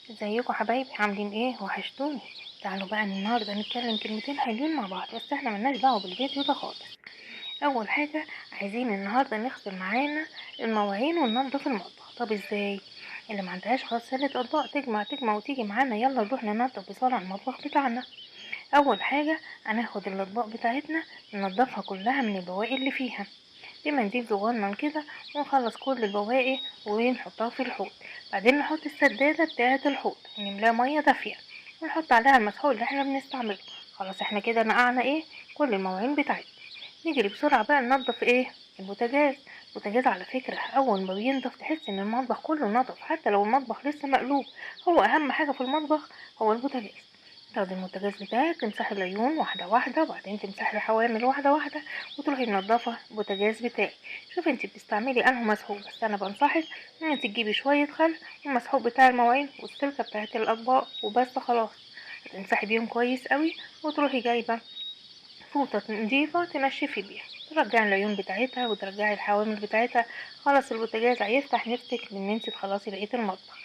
ازيكم حبايبي عاملين ايه؟ وحشتوني. تعالوا بقى النهارده نتكلم كلمتين حلوين مع بعض، بس احنا ملناش دعوه بالفيديو ده خالص. اول حاجه عايزين النهارده نغسل معانا المواعين وننضف المطبخ. طب ازاي؟ اللي ما عندهاش غسالة اطباق تجمع وتيجي معانا، يلا نروح ننضف بسرعه المطبخ بتاعنا. اول حاجه هناخد الاطباق بتاعتنا ننضفها كلها من البواقي اللي فيها بمنديل صغنن كده، ونخلص كل البواقي ونحطها في الحوض. بعدين نحط السدادة بتاعة الحوض نملاها مية دافية ونحط عليها المسحوق اللي احنا بنستعمله. خلاص احنا كده نقعنا ايه كل المواعين بتاعتنا. نجري بسرعة بقى ننضف ايه البوتاجاز. البوتاجاز على فكرة اول ما بينضف تحس ان المطبخ كله نضف، حتى لو المطبخ لسه مقلوب. هو اهم حاجة في المطبخ هو البوتاجاز. تاخدي المنتجات بتاعك تمسحي العيون واحدة واحدة، وبعدين تمسحي الحوامل واحدة واحدة، وتروحي منضفة البوتاجاز بتاعك. شوفي انت بتستعملي انه مسحوق، بس انا بنصحك ان انت تجيبي شوية خل والمسحوق بتاع المواعين والسلكة بتاعة الاطباق وبس خلاص. هتمسحي بيهم كويس قوي، وتروحي جايبة فوطة نضيفة تنشفي بيها، ترجعي العيون بتاعتها وترجعي الحوامل بتاعتها. خلاص البوتاجاز هيفتح نفسك ان انت تخلصي بقية المطبخ.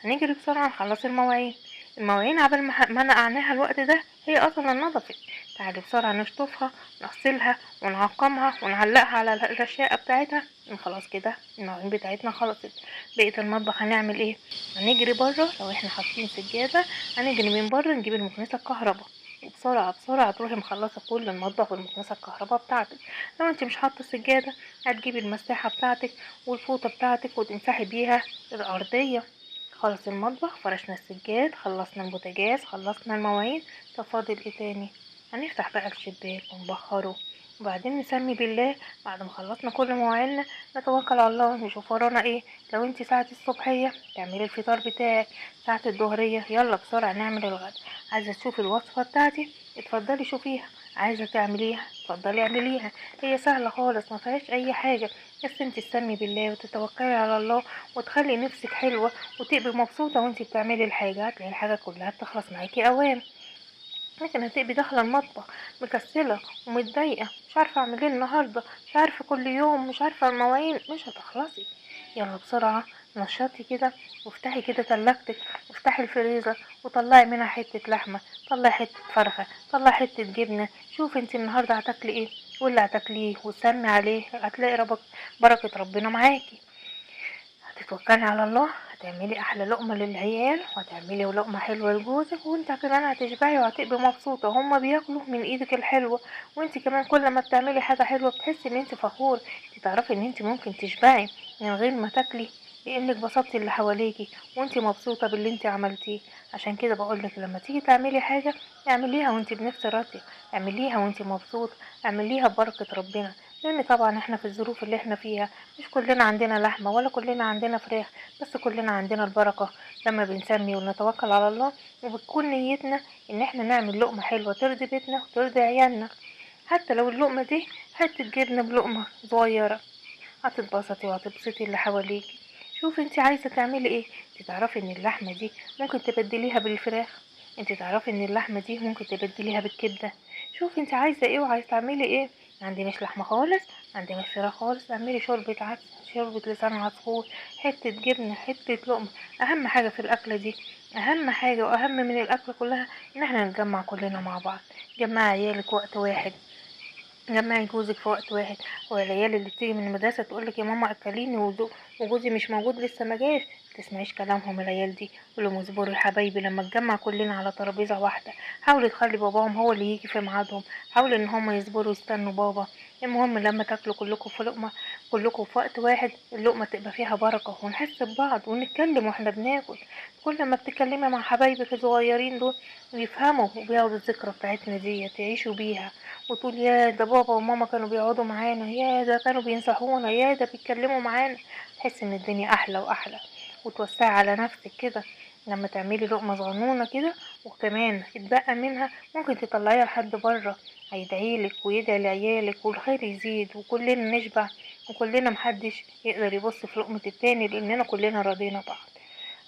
هنجري بسرعة نخلص المواعين. المواعين عبال ما نقعناها الوقت ده هي اصلا نضفت. تعالي بسرعة نشطفها، نغسلها ونعقمها ونعلقها على الرشاقة بتاعتها. خلاص كده المواعين بتاعتنا خلصت. بقية المطبخ هنعمل ايه؟ هنجري بره، لو احنا حاطين سجادة هنجري من بره نجيب المكنسة الكهرباء، وبسرعة بسرعة تروحي مخلصة كل المطبخ بالمكنسة الكهرباء بتاعتك. لو انت مش حاطة سجادة هتجيبي المساحة بتاعتك والفوطة بتاعتك وتمسحي بيها الأرضية. خلص المطبخ، فرشنا السجاد، خلصنا البوتاجاز، خلصنا المواعين. طب فاضل ايه تاني؟ هنفتح بقى الشباك ونبخره، وبعدين نسمي بالله. بعد ما خلصنا كل مواعيننا نتوكل على الله نشوف ورانا ايه. لو انت ساعة الصبحية تعملي الفطار بتاعك، ساعة الظهرية يلا بسرعة نعمل الغدا. عايزة تشوفي الوصفة بتاعتي؟ اتفضلي شوفيها. عايزة تعمليها اتفضلي اعمليها. هي سهلة خالص ما فيهاش اي حاجة، بس انت تسمي بالله وتتوكلي على الله وتخلي نفسك حلوة وتبقي مبسوطة وانتي بتعملي الحاجة. هتلاقي الحاجة كلها بتخلص معاكي اوام. لكن هتبقي داخلة المطبخ مكسلة ومتضايقة، مش عارفة اعمل ايه النهاردة، مش عارفة كل يوم، مش عارفة المواعين، مش هتخلصي. يلا بسرعة نشطي كده، وافتحي كده تلاجتك، وافتحي الفريزر وطلعي منها حتة لحمة، طلعي حتة فرخة، طلعي حتة جبنة. شوفي انتي النهاردة هتاكلي ايه واللي هتاكليه وسمي عليه، هتلاقي بركة ربنا معاكي. هتتوكلي على الله، هتعملي احلى لقمة للعيال، وهتعملي لقمة حلوة لجوزك، وانت كمان هتشبعي وهتبقي مبسوطة. هما بياكلوا من ايدك الحلوة، وانت كمان كل ما بتعملي حاجة حلوة بتحسي ان انت فخور. انت تعرفي ان انت ممكن تشبعي من غير ما تاكلي، لانك بسطتي اللي حواليكي وانت مبسوطة باللي انت عملتيه. عشان كده بقولك لما تيجي تعملي حاجة اعمليها وانت بنفس راضية، اعمليها وانت مبسوطة، اعمليها ببركة ربنا. لان طبعا احنا في الظروف اللي احنا فيها مش كلنا عندنا لحمة ولا كلنا عندنا فراخ، بس كلنا عندنا البركة لما بنسمي ونتوكل على الله، وبتكون نيتنا ان احنا نعمل لقمة حلوة ترضي بيتنا وترضي عيالنا. حتى لو اللقمة دي حتة جبنة بلقمة صغيرة، هتتبسطي وهتبسطي اللي حواليكي. شوفي انت عايزة تعملي ايه. انت تعرفي ان اللحمة دي ممكن تبدليها بالفراخ، انت تعرفي ان اللحمة دي ممكن تبدليها بالكبدة. شوفي انت عايزة ايه وعايزة تعملي ايه. عندناش لحمة خالص، عندناش فراخ خالص، اعملي شوربة عدس، شوربة لسان عصفور، حتة جبنة، حتة لقمة. اهم حاجة في الاكلة دي، اهم حاجة واهم من الاكل كلها، ان احنا نتجمع كلنا مع بعض. جمعي عيالك وقت واحد، جمعي جوزك في وقت واحد. والعيال اللي بتيجي من المدرسة تقولك يا ماما اكليني وجوزي مش موجود لسه ما جاش، متسمعيش كلامهم العيال دي. قولهم اصبروا يا حبايبي لما نتجمع كلنا على ترابيزة واحدة. حاولي تخلي باباهم هو اللي يجي في ميعادهم، حاولي ان هم يصبروا يستنوا بابا. المهم لما تاكلوا كلكم في لقمة، كلكم في وقت واحد، اللقمة تبقى فيها بركة ونحس ببعض ونتكلم واحنا بناكل. كل ما بتتكلمي مع حبايبك الصغيرين دول بيفهموا وبياخدوا الذكرى بتاعتنا دي تعيشوا بيها، وتقول يا ده بابا وماما كانوا بيقعدوا معانا، يا ده كانوا بينصحونا، يا ده بيتكلموا معانا. تحس ان الدنيا احلى واحلى. وتوسعي على نفسك كده لما تعملي لقمة صغنونة كده، وكمان اتبقى منها ممكن تطلعيها لحد بره، هيدعيلك ويدعي لعيالك والخير يزيد وكلنا نشبع، وكلنا محدش يقدر يبص في لقمة التاني لاننا كلنا راضينا بعض.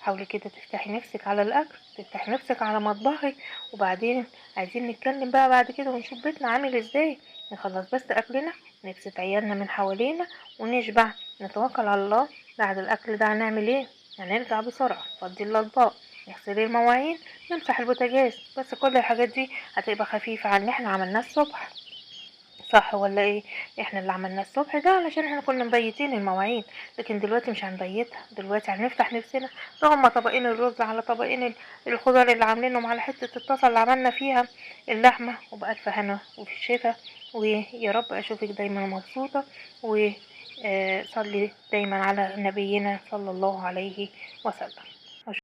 حاولي كده تفتحي نفسك على الاكل، تفتحي نفسك على مطبخك. وبعدين عايزين نتكلم بقى بعد كده ونشوف بيتنا عامل ازاي. نخلص بس اكلنا، نبسط عيالنا من حوالينا ونشبع، نتوكل على الله. بعد الاكل ده هنعمل ايه؟ هنرجع بسرعة نفضي الاطباق، نغسل المواعين، نمسح البوتاجاز. بس كل الحاجات دي هتبقى خفيفة عن اللي احنا عملناه الصبح، صح ولا ايه؟ احنا اللي عملناه الصبح ده علشان احنا كنا مبيتين المواعين، لكن دلوقتي مش هنبيتها، دلوقتي هنفتح نفسنا. ده هما طبقين الرز على طبقين الخضار اللي عاملينهم على حتة الطاسة اللي عملنا فيها اللحمة، وبألف هنا وفي الشفا. ويا رب اشوفك دايما مبسوطة، و صلي دايما على نبينا صلى الله عليه وسلم.